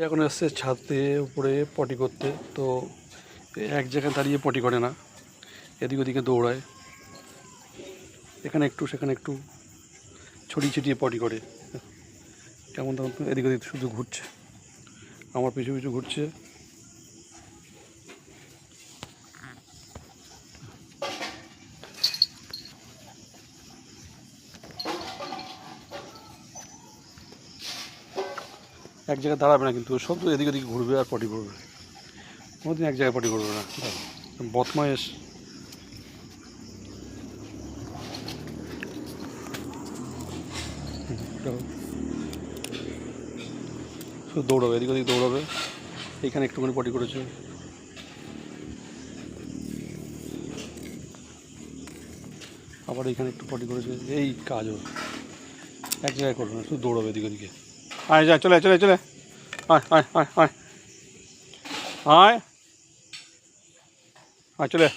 এখন এসছে ছাদে উপরে পটি করতে, তো এক জায়গায় দাঁড়িয়ে পটি করে না, এদিক ওদিকে দৌড়ায়, এখানে একটু সেখানে একটু ছড়িয়ে ছিটিয়ে পটি করে। কেমন তখন এদিক ওদিক শুধু ঘুরছে, আমার পিছু পিছু ঘুরছে। এক জায়গায় দাঁড়াবে না, কিন্তু সব এদিক ওদিকে ঘুরবে আর পটি করবে, কোনোদিন এক জায়গায় পটি করবে না। বদমাইশ। শুধু দৌড়াবে, এদিক ওদিক দৌড়াবে। এইখানে একটুখানি পটি করেছে, আবার এইখানে একটু পটি করেছে। এই কাজও এক জায়গায় করবে না, শুধু দৌড়াবে এদিক ওদিকে। আয় যা, চলে চলে চলে, আয় আয় আয় আয় আয় আয় চলে।